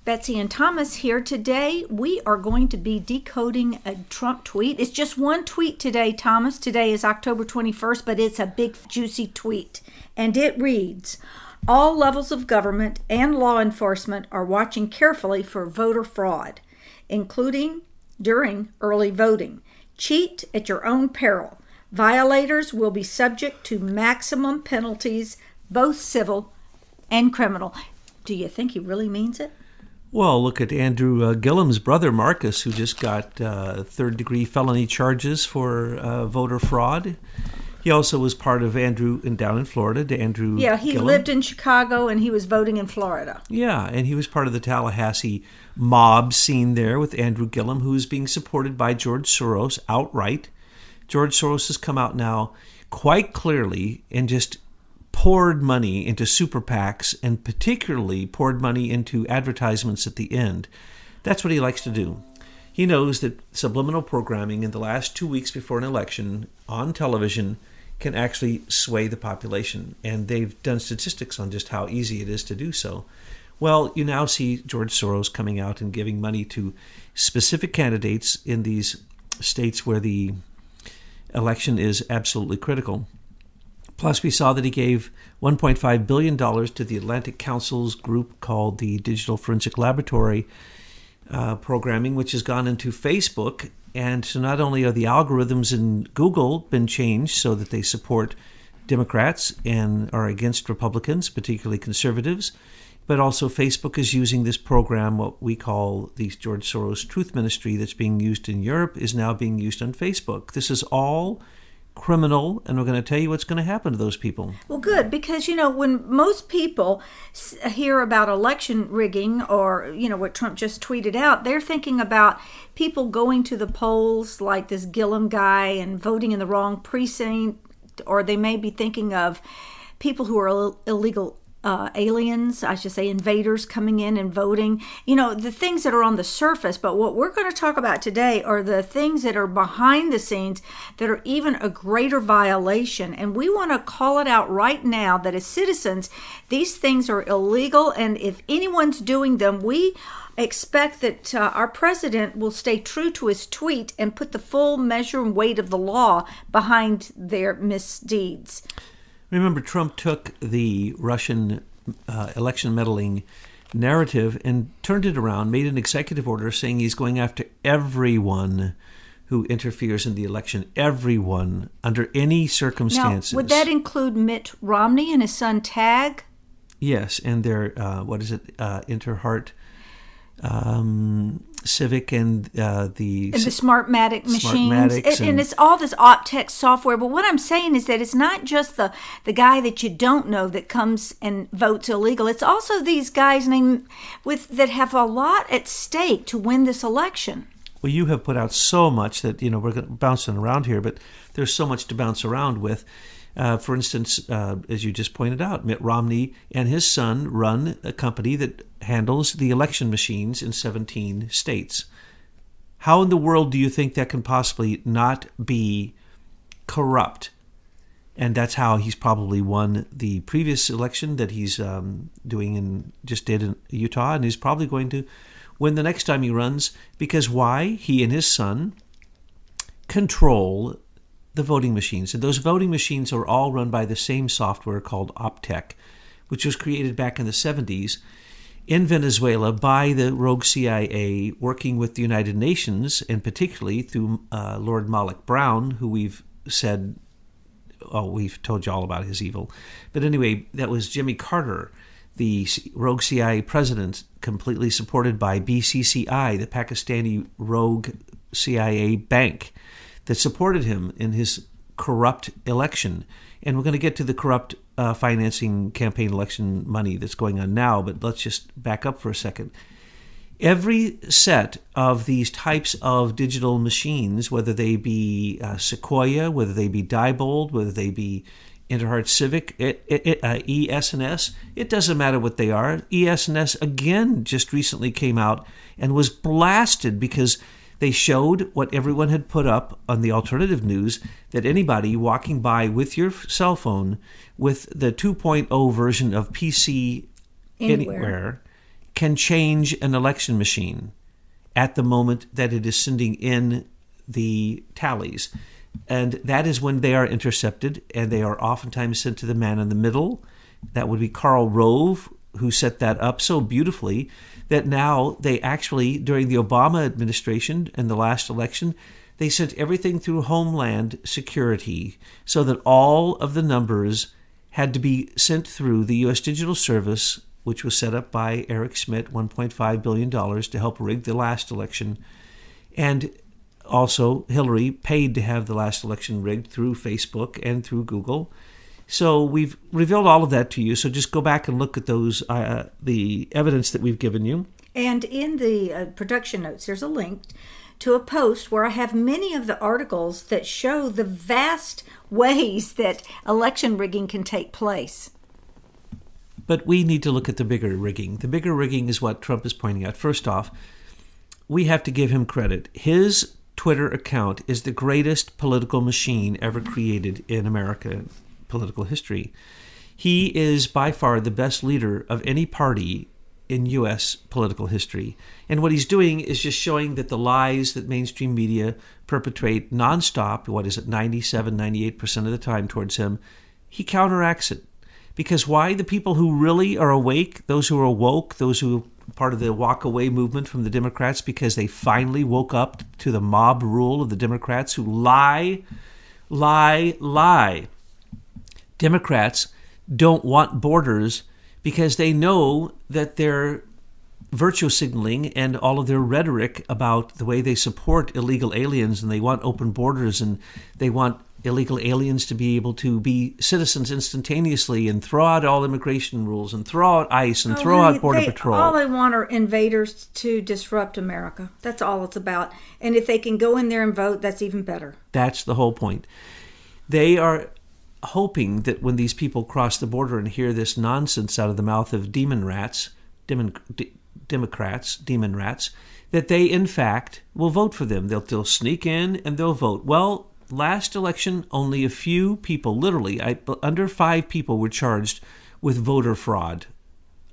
Betsy and Thomas here. Today we are going to be decoding a Trump tweet. It's just one tweet today, Thomas. Today is October 21st, but it's a big, juicy tweet. And it reads, "All levels of government and law enforcement are watching carefully for voter fraud, including during early voting. Cheat at your own peril. Violators will be subject to maximum penalties, both civil and criminal." Do you think he really means it? Well, look at Andrew Gillum's brother, Marcus, who just got third-degree felony charges for voter fraud. He also was part of down in Florida, Andrew Yeah, he Gillum. lived in Chicago and he was voting in Florida. Yeah, and he was part of the Tallahassee mob scene there with Andrew Gillum, who is being supported by George Soros outright. George Soros has come out now quite clearly and just poured money into super PACs and particularly poured money into advertisements at the end. That's what he likes to do. He knows that subliminal programming in the last 2 weeks before an election on television can actually sway the population. And they've done statistics on just how easy it is to do so. Well, you now see George Soros coming out and giving money to specific candidates in these states where the election is absolutely critical. Plus, we saw that he gave $1.5 billion to the Atlantic Council's group called the Digital Forensic Laboratory programming, which has gone into Facebook. And so not only are the algorithms in Google been changed so that they support Democrats and are against Republicans, particularly conservatives, but also Facebook is using this program, what we call the George Soros Truth Ministry, that's being used in Europe, is now being used on Facebook. This is all criminal, and we're going to tell you what's going to happen to those people. Well, good, because, when most people hear about election rigging or, what Trump just tweeted out, they're thinking about people going to the polls like this Gillum guy and voting in the wrong precinct, or they may be thinking of people who are illegal aliens, I should say invaders coming in and voting, the things that are on the surface. But what we're going to talk about today are the things that are behind the scenes that are even a greater violation. And we want to call it out right now that as citizens, these things are illegal. And if anyone's doing them, we expect that our president will stay true to his tweet and put the full measure and weight of the law behind their misdeeds. Remember, Trump took the Russian election meddling narrative and turned it around, made an executive order saying he's going after everyone who interferes in the election, everyone, under any circumstances. Now, would that include Mitt Romney and his son Tag? Yes, and their, Interheart Civic and the Smartmatic machines, and it's all this Optex software. But what I'm saying is that it's not just the guy that you don't know that comes and votes illegal. It's also these guys that have a lot at stake to win this election. Well, you have put out so much that we're bouncing around here, but there's so much to bounce around with. For instance, as you just pointed out, Mitt Romney and his son run a company that handles the election machines in 17 states. How in the world do you think that can possibly not be corrupt? And that's how he's probably won the previous election that he's did in Utah, and he's probably going to win the next time he runs. Because why? He and his son control the voting machines. And those voting machines are all run by the same software called Optech, which was created back in the 70s in Venezuela by the rogue CIA working with the United Nations, and particularly through Lord Malloch-Brown, who we've told you all about his evil. But anyway, that was Jimmy Carter, the rogue CIA president, completely supported by BCCI, the Pakistani rogue CIA bank, that supported him in his corrupt election. And we're going to get to the corrupt financing campaign election money that's going on now, but let's just back up for a second. Every set of these types of digital machines, whether they be Sequoia, whether they be Diebold, whether they be Interheart Civic, ES&S, it doesn't matter what they are. ES&S, again, just recently came out and was blasted because they showed what everyone had put up on the alternative news, that anybody walking by with your cell phone with the 2.0 version of PC Anywhere can change an election machine at the moment that it is sending in the tallies. And that is when they are intercepted, and they are oftentimes sent to the man in the middle. That would be Karl Rove, who set that up so beautifully that now they actually, during the Obama administration and the last election, they sent everything through Homeland Security so that all of the numbers had to be sent through the U.S. Digital Service, which was set up by Eric Schmidt, $1.5 billion to help rig the last election. And also, Hillary paid to have the last election rigged through Facebook and through Google. So we've revealed all of that to you. So just go back and look at those, the evidence that we've given you. And in the production notes, there's a link to a post where I have many of the articles that show the vast ways that election rigging can take place. But we need to look at the bigger rigging. The bigger rigging is what Trump is pointing out. First off, we have to give him credit. His Twitter account is the greatest political machine ever created in America political history. He is by far the best leader of any party in U.S. political history. And what he's doing is just showing that the lies that mainstream media perpetrate nonstop, 98% of the time towards him, he counteracts it. Because why? The people who really are awake, those who are woke, those who are part of the walk away movement from the Democrats, because they finally woke up to the mob rule of the Democrats who lie. Democrats don't want borders because they know that their virtue signaling and all of their rhetoric about the way they support illegal aliens, and they want open borders, and they want illegal aliens to be able to be citizens instantaneously, and throw out all immigration rules, and throw out ICE, and throw out Border Patrol. All they want are invaders to disrupt America. That's all it's about. And if they can go in there and vote, that's even better. That's the whole point. They are hoping that when these people cross the border and hear this nonsense out of the mouth of Democrats, that they in fact will vote for them. They'll sneak in and they'll vote. Well, last election, only a few people, literally under 5 people, were charged with voter fraud.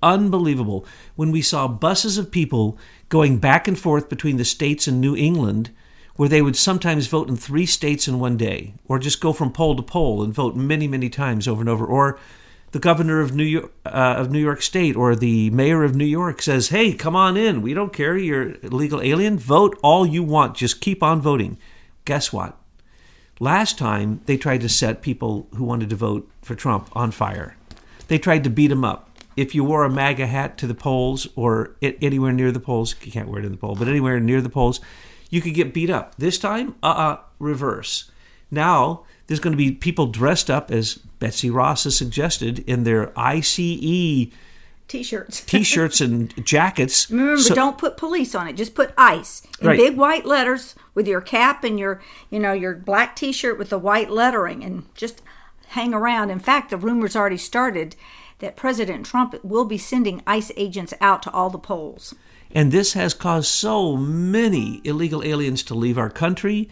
Unbelievable. When we saw buses of people going back and forth between the states and New England, where they would sometimes vote in 3 states in one day, or just go from poll to poll and vote many, many times over and over. Or the governor of New York State or the mayor of New York says, hey, come on in. We don't care. You're an illegal alien. Vote all you want. Just keep on voting. Guess what? Last time, they tried to set people who wanted to vote for Trump on fire. They tried to beat them up. If you wore a MAGA hat to the polls or anywhere near the polls, you can't wear it in the poll, but anywhere near the polls, you could get beat up. This time, reverse. Now, there's going to be people dressed up, as Betsy Ross has suggested, in their ICE T-shirts and jackets. Remember, don't put police on it. Just put ICE in big white letters with your cap and your black T-shirt with the white lettering, and just hang around. In fact, the rumors already started that President Trump will be sending ICE agents out to all the polls. And this has caused so many illegal aliens to leave our country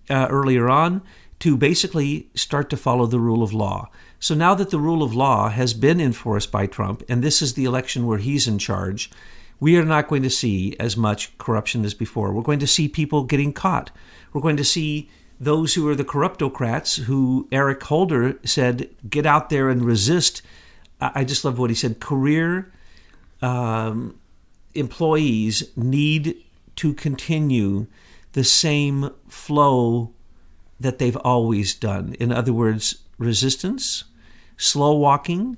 earlier on, to basically start to follow the rule of law. So now that the rule of law has been enforced by Trump, and this is the election where he's in charge, we are not going to see as much corruption as before. We're going to see people getting caught. We're going to see those who are the corruptocrats, who Eric Holder said, get out there and resist. I just love what he said. Career employees need to continue the same flow that they've always done. In other words, resistance, slow walking,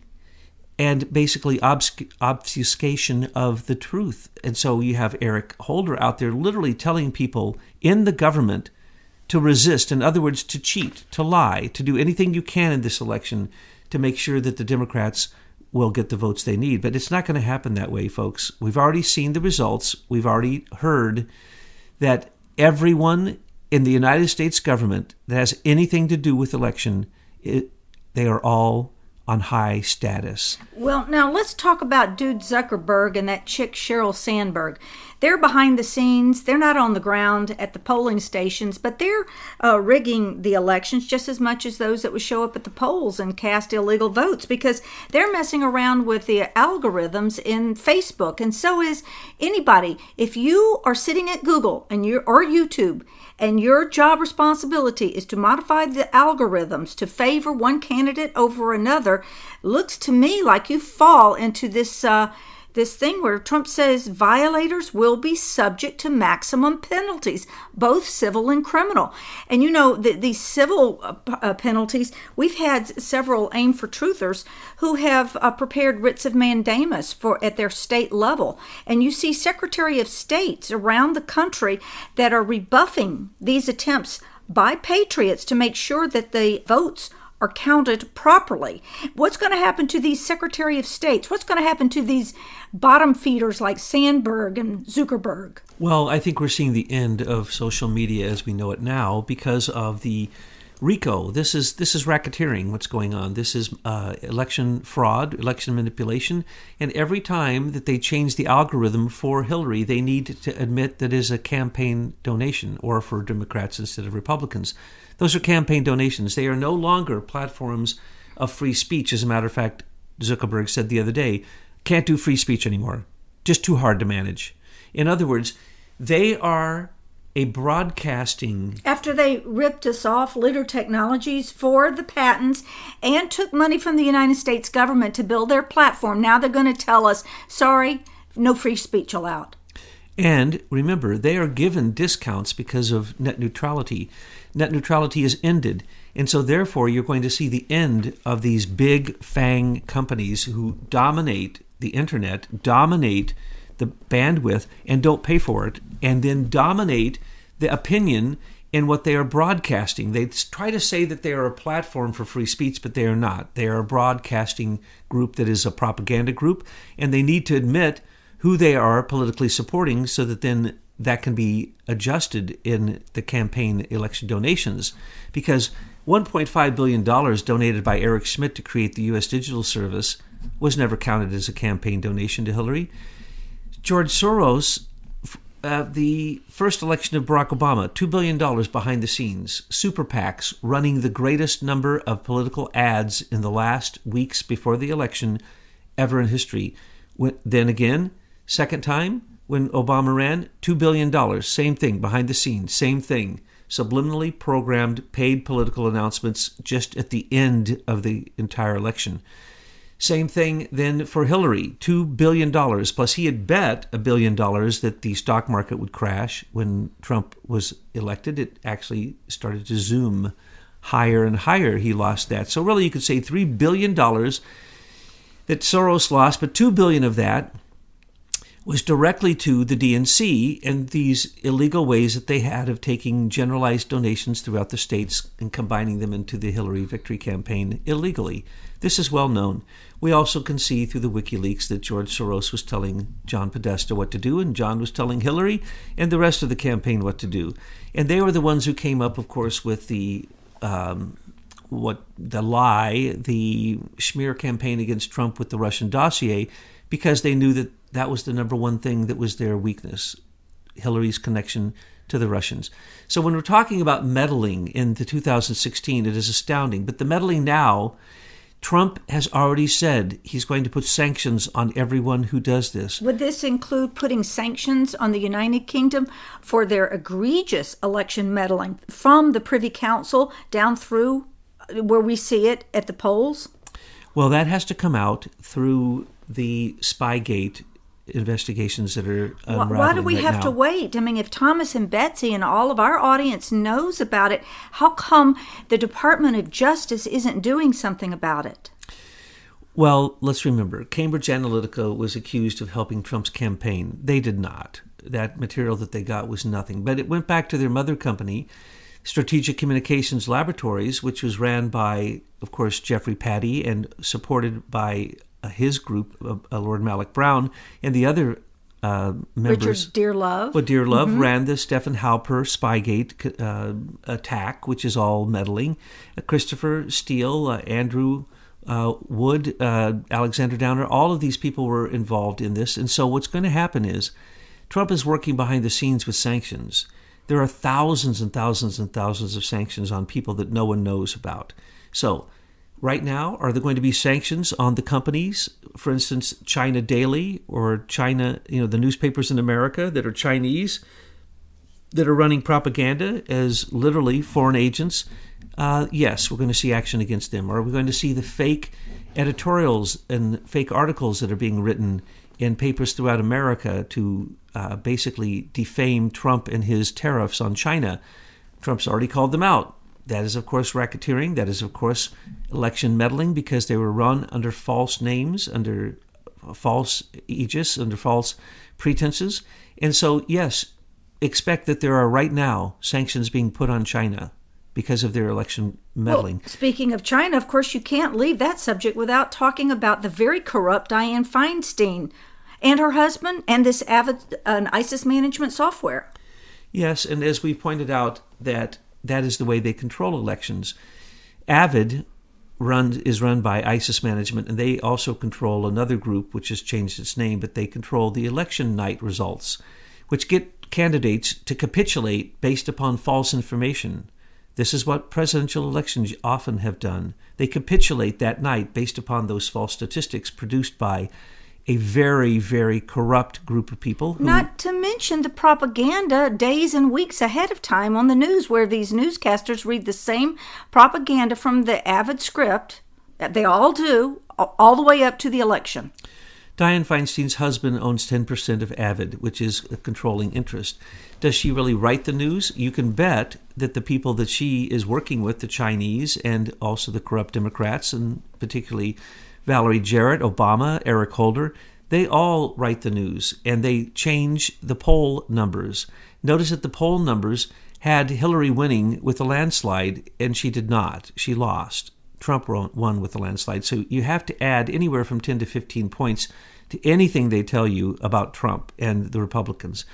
and basically obfuscation of the truth. And so you have Eric Holder out there literally telling people in the government to resist. In other words, to cheat, to lie, to do anything you can in this election to make sure that the Democrats will get the votes they need. But it's not going to happen that way, folks. We've already seen the results. We've already heard that everyone in the United States government that has anything to do with election, they are all on high status. Well, now let's talk about dude Zuckerberg and that chick Sheryl Sandberg. They're behind the scenes. They're not on the ground at the polling stations, but they're rigging the elections just as much as those that would show up at the polls and cast illegal votes, because they're messing around with the algorithms in Facebook, and so is anybody. If you are sitting at Google or YouTube, and your job responsibility is to modify the algorithms to favor one candidate over another, looks to me like you fall into this thing where Trump says violators will be subject to maximum penalties, both civil and criminal. And these civil penalties, we've had several Aim for Truthers who have prepared writs of mandamus at their state level. And you see Secretary of States around the country that are rebuffing these attempts by patriots to make sure that the votes are counted properly. What's going to happen to these Secretary of States? What's going to happen to these bottom feeders like Sandberg and Zuckerberg? Well, I think we're seeing the end of social media as we know it now because of the RICO. This is racketeering, what's going on. This is election fraud, election manipulation. And every time that they change the algorithm for Hillary, they need to admit that is a campaign donation, or for Democrats instead of Republicans. Those are campaign donations. They are no longer platforms of free speech. As a matter of fact, Zuckerberg said the other day, can't do free speech anymore. Just too hard to manage. In other words, they are a broadcasting... After they ripped us off, Leader Technologies, for the patents and took money from the United States government to build their platform, now they're going to tell us, sorry, no free speech allowed. And remember, they are given discounts because of net neutrality. Net neutrality is ended. And so therefore, you're going to see the end of these big FANG companies who dominate the internet, dominate the bandwidth, and don't pay for it, and then dominate the opinion in what they are broadcasting. They try to say that they are a platform for free speech, but they are not. They are a broadcasting group that is a propaganda group, and they need to admit who they are politically supporting so that then that can be adjusted in the campaign election donations. Because $1.5 billion donated by Eric Schmidt to create the U.S. Digital Service was never counted as a campaign donation to Hillary. George Soros, the first election of Barack Obama, $2 billion behind the scenes. Super PACs running the greatest number of political ads in the last weeks before the election ever in history. Then again, second time, when Obama ran, $2 billion, same thing, behind the scenes, same thing. Subliminally programmed, paid political announcements just at the end of the entire election. Same thing then for Hillary, $2 billion, plus he had bet $1 billion that the stock market would crash when Trump was elected. It actually started to zoom higher and higher. He lost that. So really you could say $3 billion that Soros lost, but $2 billion of that was directly to the DNC and these illegal ways that they had of taking generalized donations throughout the states and combining them into the Hillary victory campaign illegally. This is well known. We also can see through the WikiLeaks that George Soros was telling John Podesta what to do, and John was telling Hillary and the rest of the campaign what to do. And they were the ones who came up, of course, with the lie, the smear campaign against Trump with the Russian dossier, because they knew that that was the number one thing that was their weakness, Hillary's connection to the Russians. So when we're talking about meddling in the 2016, it is astounding. But the meddling now, Trump has already said he's going to put sanctions on everyone who does this. Would this include putting sanctions on the United Kingdom for their egregious election meddling from the Privy Council down through where we see it at the polls? Well, that has to come out through the Spygate investigations that are unraveling. Why do we right have now. to wait? I mean, if Thomas and Betsy and all of our audience knows about it, how come the Department of Justice isn't doing something about it? Well, let's remember, Cambridge Analytica was accused of helping Trump's campaign. They did not. That material that they got was nothing. But it went back to their mother company, Strategic Communications Laboratories, which was ran by, of course, Jeffrey Patty and supported by his group, Lord Malloch-Brown, and the other members. Richard Dearlove. Well, Dearlove ran the Stephen Halper Spygate attack, which is all meddling. Christopher Steele, Andrew Wood, Alexander Downer, all of these people were involved in this. And so what's going to happen is Trump is working behind the scenes with sanctions. There are thousands and thousands and thousands of sanctions on people that no one knows about. So right now, are there going to be sanctions on the companies, for instance, China Daily or China, the newspapers in America that are Chinese, that are running propaganda as literally foreign agents? Yes, we're going to see action against them. Are we going to see the fake editorials and fake articles that are being written in papers throughout America to basically defame Trump and his tariffs on China? Trump's already called them out. That is, of course, racketeering. That is, of course, election meddling, because they were run under false names, under false aegis, under false pretenses. And so, yes, expect that there are right now sanctions being put on China because of their election meddling. Well, speaking of China, of course, you can't leave that subject without talking about the very corrupt Dianne Feinstein and her husband and this ISIS management software. Yes, and as we pointed out, that is the way they control elections. Avid is run by ISIS management, and they also control another group which has changed its name, but they control the election night results, which get candidates to capitulate based upon false information. This is what presidential elections often have done. They capitulate that night based upon those false statistics produced by a very, very corrupt group of people. Not to mention the propaganda days and weeks ahead of time on the news, where these newscasters read the same propaganda from the Avid script. They all do, all the way up to the election. Dianne Feinstein's husband owns 10% of Avid, which is a controlling interest. Does she really write the news? You can bet that the people that she is working with, the Chinese and also the corrupt Democrats, and particularly Valerie Jarrett, Obama, Eric Holder, they all write the news, and they change the poll numbers. Notice that the poll numbers had Hillary winning with a landslide, and she did not. She lost. Trump won with a landslide. So you have to add anywhere from 10 to 15 points to anything they tell you about Trump and the Republicans.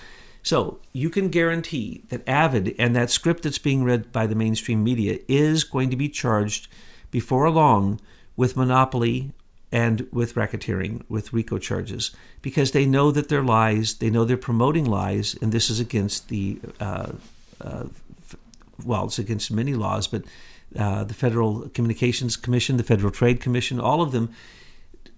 So you can guarantee that Avid and that script that's being read by the mainstream media is going to be charged before long with monopoly and with racketeering, with RICO charges, because they know that they're lies, they know they're promoting lies, and this is against the, it's against many laws, but the Federal Communications Commission, the Federal Trade Commission, all of them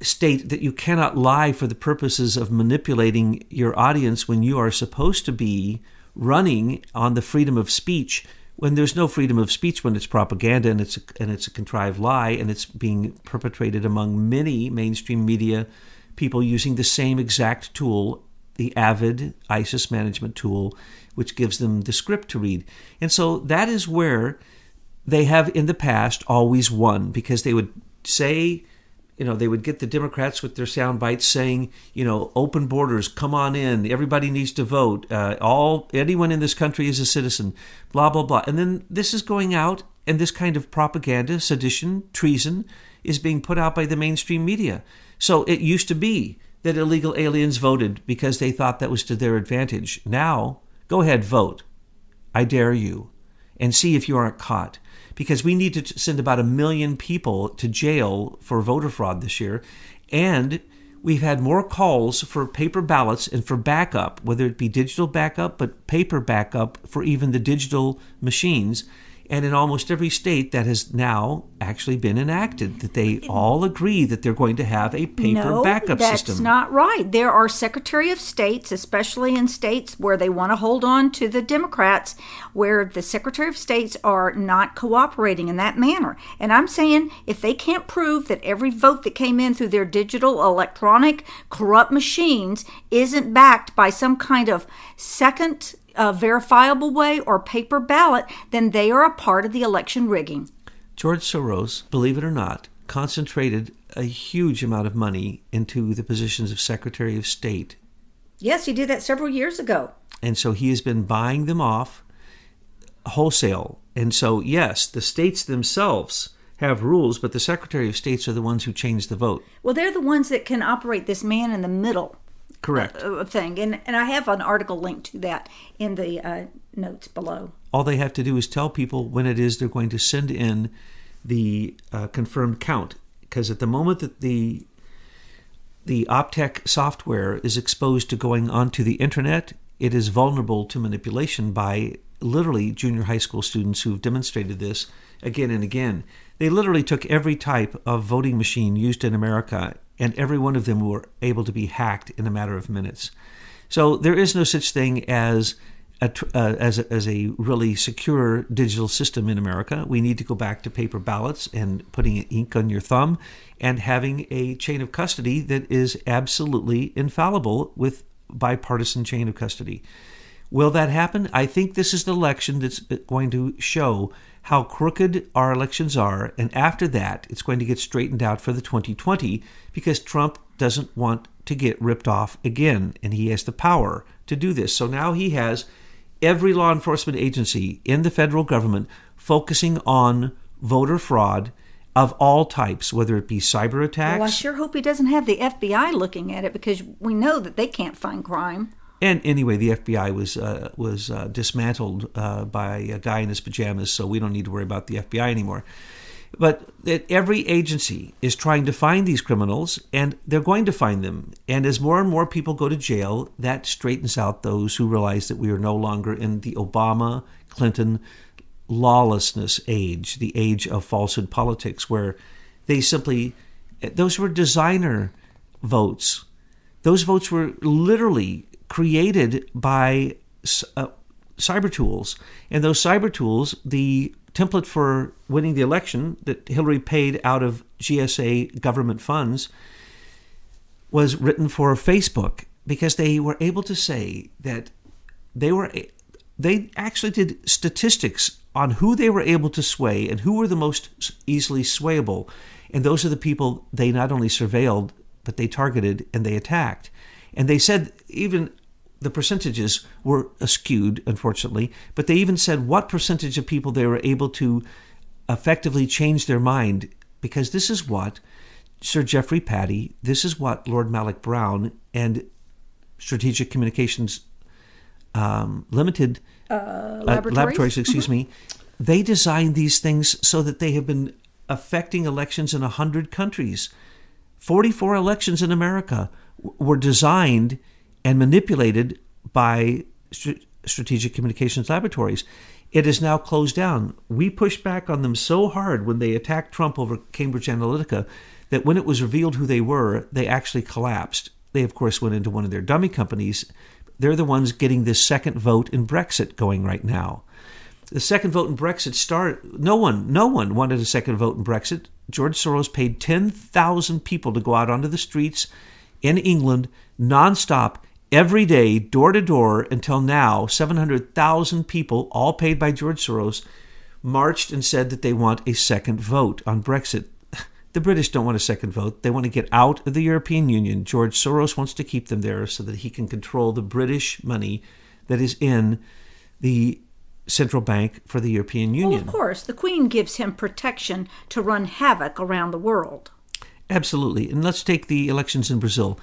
state that you cannot lie for the purposes of manipulating your audience when you are supposed to be running on the freedom of speech, when there's no freedom of speech, when it's propaganda and it's a contrived lie, and it's being perpetrated among many mainstream media people using the same exact tool, the Avid ISIS management tool, which gives them the script to read. And so that is where they have in the past always won, because they would say, they would get the Democrats with their sound bites saying, open borders, come on in, everybody needs to vote, anyone in this country is a citizen, blah, blah, blah. And then this is going out, and this kind of propaganda, sedition, treason is being put out by the mainstream media. So it used to be that illegal aliens voted because they thought that was to their advantage. Now, go ahead, vote. I dare you. And see if you aren't caught. Because we need to send about 1 million people to jail for voter fraud this year. And we've had more calls for paper ballots and for backup, whether it be digital backup, but paper backup for even the digital machines. And in almost every state that has now actually been enacted, that they all agree that they're going to have a paper backup system. No, that's not right. There are Secretary of States, especially in states where they want to hold on to the Democrats, where the Secretary of States are not cooperating in that manner. And I'm saying if they can't prove that every vote that came in through their digital, electronic, corrupt machines isn't backed by some kind of second verifiable way or paper ballot, then they are a part of the election rigging. George Soros, believe it or not, concentrated a huge amount of money into the positions of Secretary of State. Yes, he did that several years ago. And so he has been buying them off wholesale. And so, yes, the states themselves have rules, but the Secretary of States are the ones who change the vote. Well, they're the ones that can operate this man in the middle. Correct. Thing. And I have an article linked to that in the notes below. All they have to do is tell people when it is they're going to send in the confirmed count. because at the moment that the Optech software is exposed to going onto the internet, it is vulnerable to manipulation by literally junior high school students who've demonstrated this again and again. They literally took every type of voting machine used in America, and every one of them were able to be hacked in a matter of minutes. So there is no such thing as a really secure digital system in America. We need to go back to paper ballots and putting ink on your thumb and having a chain of custody that is absolutely infallible with bipartisan chain of custody. Will that happen? I think this is the election that's going to show how crooked our elections are, and after that, it's going to get straightened out for the 2020 because Trump doesn't want to get ripped off again, and he has the power to do this. So now he has every law enforcement agency in the federal government focusing on voter fraud of all types, whether it be cyber attacks. Well, I sure hope he doesn't have the FBI looking at it, because we know that they can't find crime. And anyway, the FBI was dismantled by a guy in his pajamas, so we don't need to worry about the FBI anymore. But that every agency is trying to find these criminals, and they're going to find them. And as more and more people go to jail, that straightens out those who realize that we are no longer in the Obama, Clinton lawlessness age, the age of falsehood politics, where they simply, those were designer votes. Those votes were literally created by cyber tools. And those cyber tools, the template for winning the election that Hillary paid out of GSA government funds, was written for Facebook, because they were able to say that they actually did statistics on who they were able to sway and who were the most easily swayable. And those are the people they not only surveilled, but they targeted and they attacked. And they said even the percentages were skewed, unfortunately, but they even said what percentage of people they were able to effectively change their mind, because this is what Sir Geoffrey Patty, this is what Lord Malloch-Brown and Strategic Communications Limited Laboratories, they designed these things so that they have been affecting elections in 100 countries. 44 elections in America were designed and manipulated by Strategic Communications Laboratories. It is now closed down. We pushed back on them so hard when they attacked Trump over Cambridge Analytica that when it was revealed who they were, they actually collapsed. They, of course, went into one of their dummy companies. They're the ones getting this second vote in Brexit going right now. The second vote in Brexit no one wanted a second vote in Brexit. George Soros paid 10,000 people to go out onto the streets in England nonstop every day, door to door, until now. 700,000 people, all paid by George Soros, marched and said that they want a second vote on Brexit. The British don't want a second vote. They want to get out of the European Union. George Soros wants to keep them there so that he can control the British money that is in the central bank for the European Union. Well, of course, the Queen gives him protection to run havoc around the world. Absolutely. And let's take the elections in Brazil.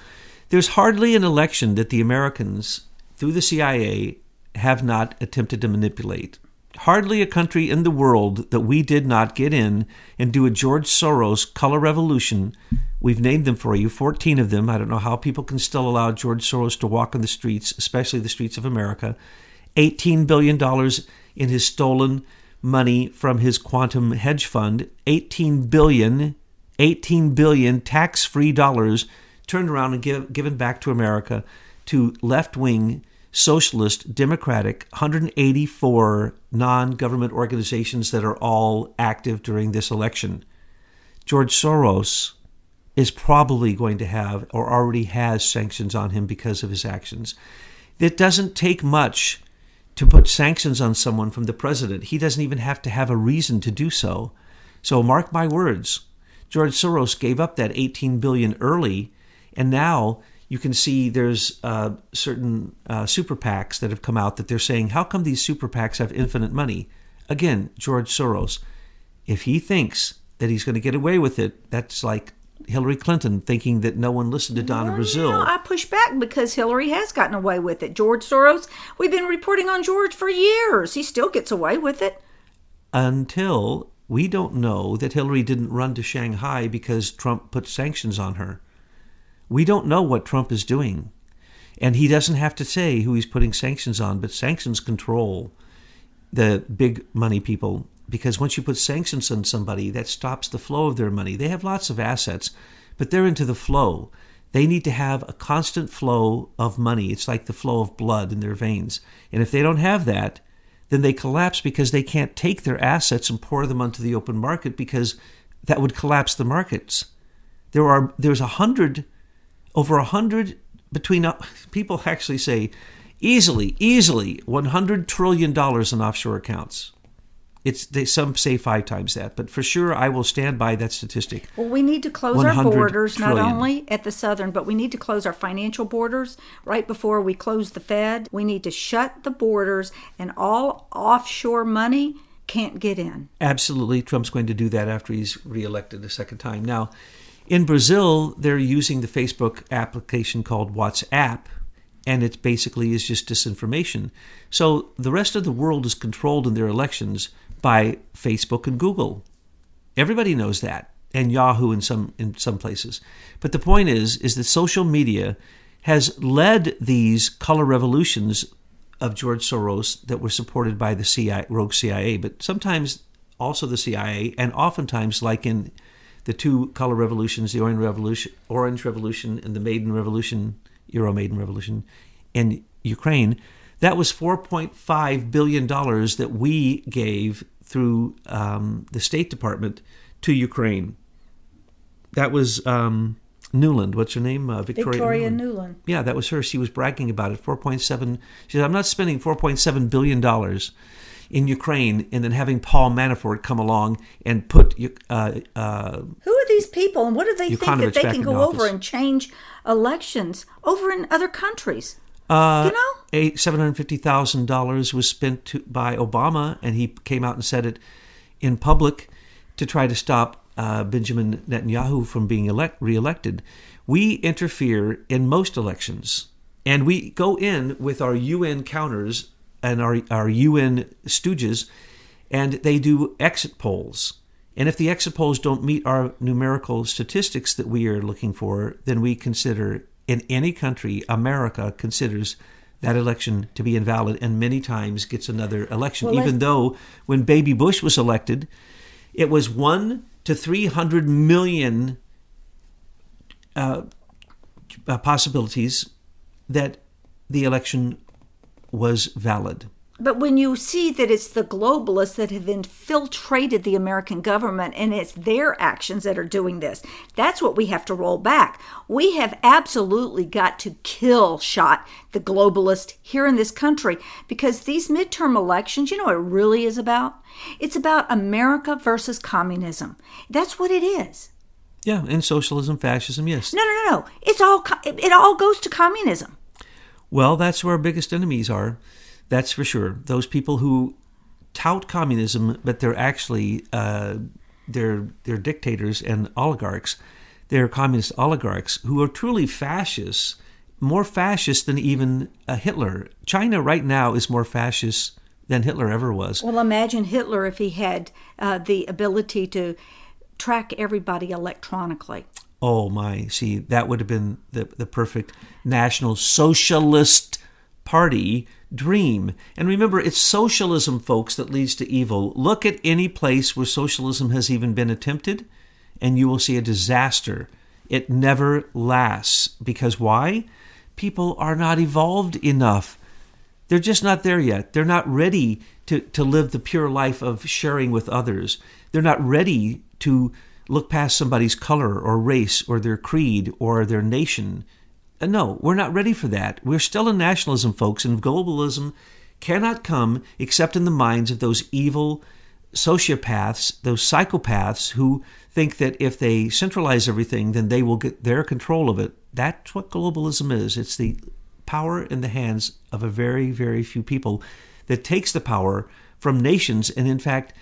There's hardly an election that the Americans, through the CIA, have not attempted to manipulate. Hardly a country in the world that we did not get in and do a George Soros color revolution. We've named them for you, 14 of them. I don't know how people can still allow George Soros to walk on the streets, especially the streets of America. $18 billion in his stolen money from his quantum hedge fund. 18 billion tax-free dollars turned around and given back to America to left-wing, socialist, democratic, 184 non-government organizations that are all active during this election. George Soros is probably going to have, or already has, sanctions on him because of his actions. It doesn't take much to put sanctions on someone from the president. He doesn't even have to have a reason to do so. So mark my words, George Soros gave up that $18 billion early, and now you can see there's certain super PACs that have come out that they're saying, how come these super PACs have infinite money? Again, George Soros, if he thinks that he's going to get away with it, that's like Hillary Clinton thinking that no one listened to Donna Brazile. No, I push back because Hillary has gotten away with it. George Soros, we've been reporting on George for years. He still gets away with it. Until we don't know that Hillary didn't run to Shanghai because Trump put sanctions on her. We don't know what Trump is doing. And he doesn't have to say who he's putting sanctions on, but sanctions control the big money people, because once you put sanctions on somebody, that stops the flow of their money. They have lots of assets, but they're into the flow. They need to have a constant flow of money. It's like the flow of blood in their veins. And if they don't have that, then they collapse because they can't take their assets and pour them onto the open market, because that would collapse the markets. There's over 100 between, people actually say easily $100 trillion in offshore accounts. Some say 5 times that, but for sure I will stand by that statistic. Well, we need to close our borders, trillion. not only at the southern, but we need to close our financial borders right before we close the Fed. We need to shut the borders, and all offshore money can't get in. Absolutely. Trump's going to do that after he's reelected a second time. Now, in Brazil, they're using the Facebook application called WhatsApp, and it basically is just disinformation. So the rest of the world is controlled in their elections by Facebook and Google. Everybody knows that, and Yahoo in some places. But the point is that social media has led these color revolutions of George Soros that were supported by the rogue CIA, but sometimes also the CIA, and oftentimes, like in the 2 color revolutions, the Orange Revolution and the Euro-Maiden Revolution in Ukraine, that was $4.5 billion that we gave through the State Department to Ukraine. That was Nuland. What's her name? Victoria Nuland. Yeah, that was her. She was bragging about it. 4.7. She said, I'm not spending $4.7 billion in Ukraine and then having Paul Manafort come along and put... Who are these people, and what do they think that they can go over and change elections over in other countries? $750,000 was spent by Obama, and he came out and said it in public to try to stop Benjamin Netanyahu from being reelected. We interfere in most elections, and we go in with our UN counters and our UN stooges, and they do exit polls. And if the exit polls don't meet our numerical statistics that we are looking for, then we consider, in any country, America considers that election to be invalid, and many times gets another election. Well, even though when Baby Bush was elected, it was 1 to 300 million possibilities that the election was valid. But when you see that it's the globalists that have infiltrated the American government, and it's their actions that are doing this, that's what we have to roll back. We have absolutely got to shot the globalist here in this country, because these midterm elections, you know what it really is about? It's about America versus communism. That's what it is. Yeah, and socialism, fascism, yes. No. It all goes to communism. Well, that's where our biggest enemies are. That's for sure. Those people who tout communism, but they're actually they're dictators and oligarchs. They're communist oligarchs who are truly fascists, more fascist than even Hitler. China right now is more fascist than Hitler ever was. Well, imagine Hitler if he had the ability to track everybody electronically. Oh my! See, that would have been the perfect National Socialist Party dream. And remember, it's socialism, folks, that leads to evil. Look at any place where socialism has even been attempted, and you will see a disaster. It never lasts. Because why? People are not evolved enough. They're just not there yet. They're not ready to live the pure life of sharing with others. They're not ready to look past somebody's color or race or their creed or their nation. No, we're not ready for that. We're still in nationalism, folks, and globalism cannot come except in the minds of those evil sociopaths, those psychopaths who think that if they centralize everything, then they will get their control of it. That's what globalism is. It's the power in the hands of a very, very few people that takes the power from nations and, in fact,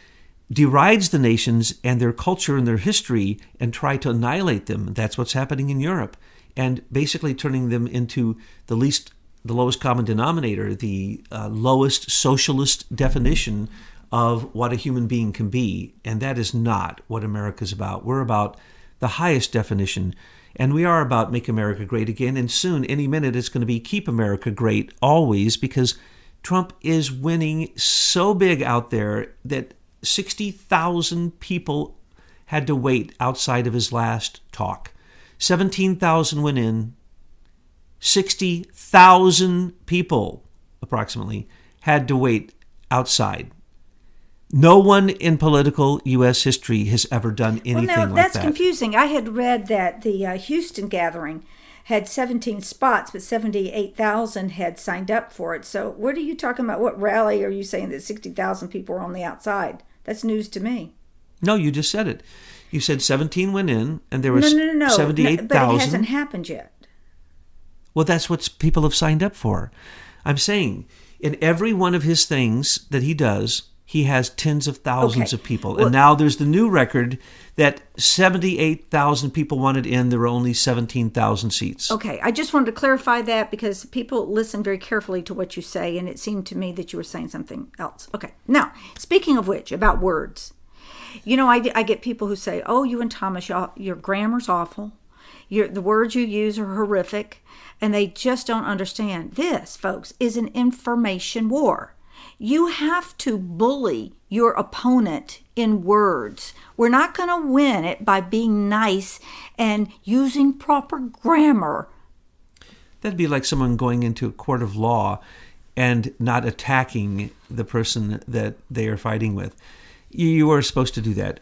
derides the nations and their culture and their history and try to annihilate them. That's what's happening in Europe. And basically turning them into the lowest common denominator, the lowest socialist definition of what a human being can be. And that is not what America's about. We're about the highest definition. And we are about Make America Great Again. And soon, any minute, it's going to be Keep America Great Always, because Trump is winning so big out there that 60,000 people had to wait outside of his last talk. 17,000 went in. 60,000 people, approximately, had to wait outside. No one in political U.S. history has ever done anything like that. Well, now, that's confusing. I had read that the Houston gathering had 17 spots, but 78,000 had signed up for it. So what are you talking about? What rally are you saying that 60,000 people were on the outside? That's news to me. No, you just said it. You said 17 went in, and there was No. 78,000. But it hasn't happened yet. Well, that's what people have signed up for. I'm saying, in every one of his things that he does, he has tens of thousands of people. Well, and now there's the new record that 78,000 people wanted in. There were only 17,000 seats. Okay, I just wanted to clarify that because people listen very carefully to what you say, and it seemed to me that you were saying something else. Okay, now, speaking of which, about words. You know, I get people who say, oh, you and Thomas, your grammar's awful. The words you use are horrific, and they just don't understand. This, folks, is an information war. You have to bully your opponent in words. We're not going to win it by being nice and using proper grammar. That'd be like someone going into a court of law and not attacking the person that they are fighting with. You are supposed to do that.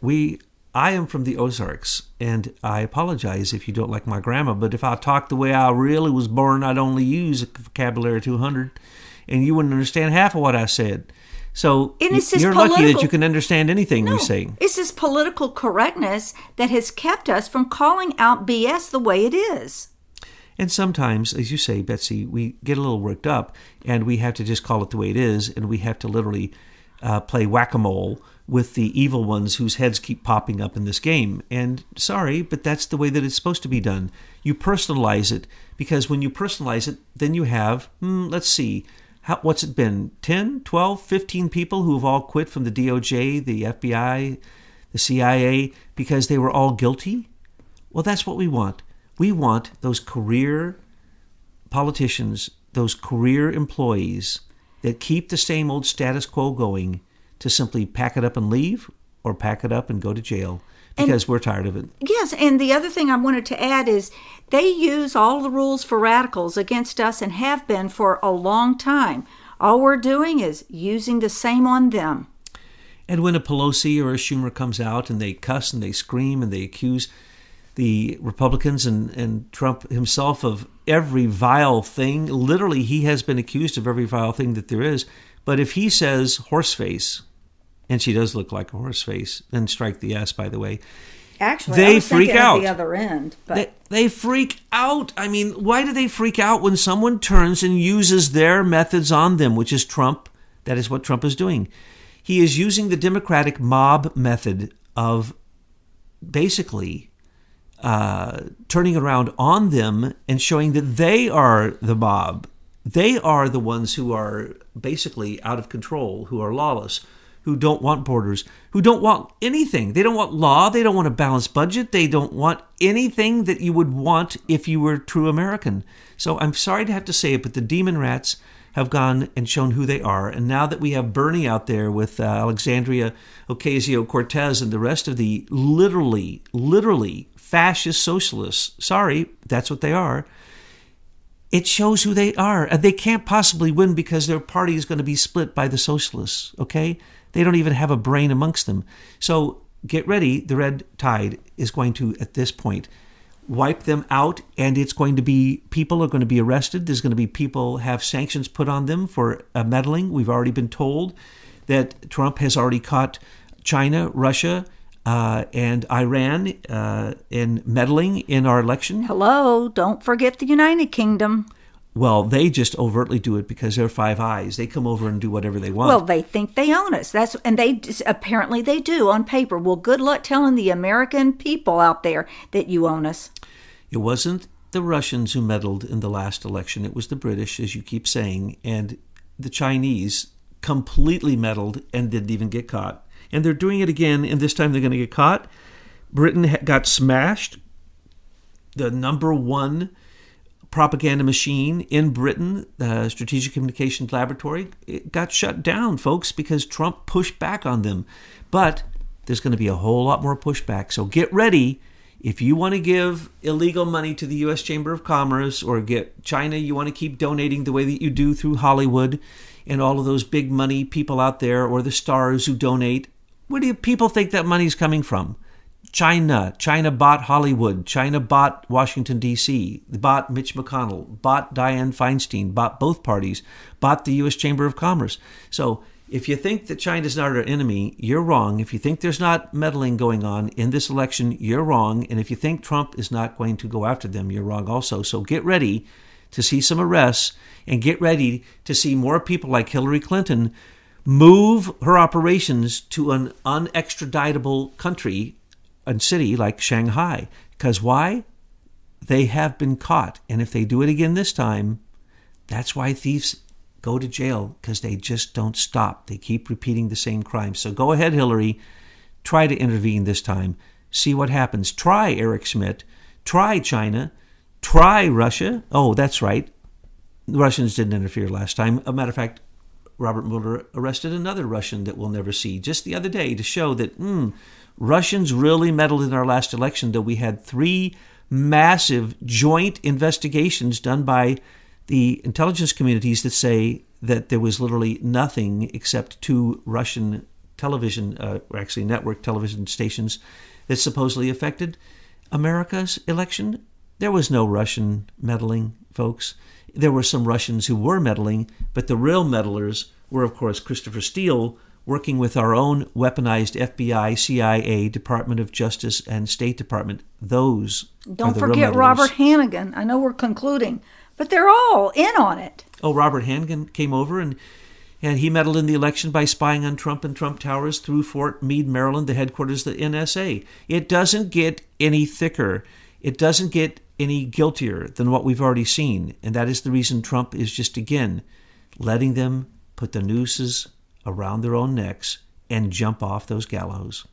I am from the Ozarks, and I apologize if you don't like my grammar, but if I talked the way I really was born, I'd only use a vocabulary 200, and you wouldn't understand half of what I said. So you're lucky that you can understand anything we say. It's this political correctness that has kept us from calling out BS the way it is. And sometimes, as you say, Betsy, we get a little worked up, and we have to just call it the way it is, and we have to literally play whack-a-mole with the evil ones whose heads keep popping up in this game. And sorry, but that's the way that it's supposed to be done. You personalize it, because when you personalize it, then you have, let's see, what's it been, 10, 12, 15 people who have all quit from the DOJ, the FBI, the CIA, because they were all guilty? Well, that's what we want. We want those career politicians, those career employees that keep the same old status quo going to simply pack it up and leave, or pack it up and go to jail, because we're tired of it. Yes, and the other thing I wanted to add is they use all the rules for radicals against us and have been for a long time. All we're doing is using the same on them. And when a Pelosi or a Schumer comes out and they cuss and they scream and they accuse the Republicans and Trump himself of every vile thing, literally he has been accused of every vile thing that there is. But if he says horseface, and she does look like a horse face, and strike the S, by the way. Actually, they I was freak out at the other end. But they freak out. I mean, why do they freak out when someone turns and uses their methods on them, which is Trump? That is what Trump is doing. He is using the Democratic mob method of basically turning around on them and showing that they are the mob. They are the ones who are basically out of control, who are lawless, who don't want borders, who don't want anything. They don't want law. They don't want a balanced budget. They don't want anything that you would want if you were a true American. So I'm sorry to have to say it, but the demon rats have gone and shown who they are. And now that we have Bernie out there with Alexandria Ocasio-Cortez and the rest of the literally fascist socialists, sorry, that's what they are, it shows who they are. And they can't possibly win because their party is going to be split by the socialists, okay? They don't even have a brain amongst them. So get ready. The red tide is going to, at this point, wipe them out, and it's going to be, people are going to be arrested. There's going to be people have sanctions put on them for meddling. We've already been told that Trump has already caught China, Russia, and Iran in meddling in our election. Hello, don't forget the United Kingdom. Well, they just overtly do it because they're Five Eyes. They come over and do whatever they want. Well, they think they own us. Apparently they do on paper. Well, good luck telling the American people out there that you own us. It wasn't the Russians who meddled in the last election. It was the British, as you keep saying, and the Chinese completely meddled and didn't even get caught. And they're doing it again, and this time they're going to get caught. Britain got smashed. The number one propaganda machine in Britain, the Strategic Communications Laboratory, it got shut down, folks, because Trump pushed back on them. But there's going to be a whole lot more pushback. So get ready. If you want to give illegal money to the U.S. Chamber of Commerce, or get China, you want to keep donating the way that you do through Hollywood and all of those big money people out there, or the stars who donate, where do people think that money's coming from? China. China bought Hollywood. China bought Washington, D.C., bought Mitch McConnell, bought Dianne Feinstein, bought both parties, bought the U.S. Chamber of Commerce. So if you think that China's not our enemy, you're wrong. If you think there's not meddling going on in this election, you're wrong. And if you think Trump is not going to go after them, you're wrong also. So get ready to see some arrests, and get ready to see more people like Hillary Clinton move her operations to an unextraditable country and city like Shanghai. Because why? They have been caught. And if they do it again this time, that's why thieves go to jail, because they just don't stop. They keep repeating the same crimes. So go ahead, Hillary. Try to intervene this time. See what happens. Try Eric Schmidt. Try China. Try Russia. Oh, that's right. The Russians didn't interfere last time. A matter of fact, Robert Mueller arrested another Russian that we'll never see just the other day to show that Russians really meddled in our last election, though we had 3 massive joint investigations done by the intelligence communities that say that there was literally nothing except 2 Russian television, actually network television stations that supposedly affected America's election. There was no Russian meddling, folks. There were some Russians who were meddling, but the real meddlers were, of course, Christopher Steele, working with our own weaponized FBI, CIA, Department of Justice, and State Department. Those Don't are the forget real Robert Hannigan. I know we're concluding, but they're all in on it. Oh, Robert Hannigan came over and he meddled in the election by spying on Trump and Trump Towers through Fort Meade, Maryland, the headquarters of the NSA. It doesn't get any thicker. It doesn't get any guiltier than what we've already seen. And that is the reason Trump is just, again, letting them put the nooses around their own necks and jump off those gallows.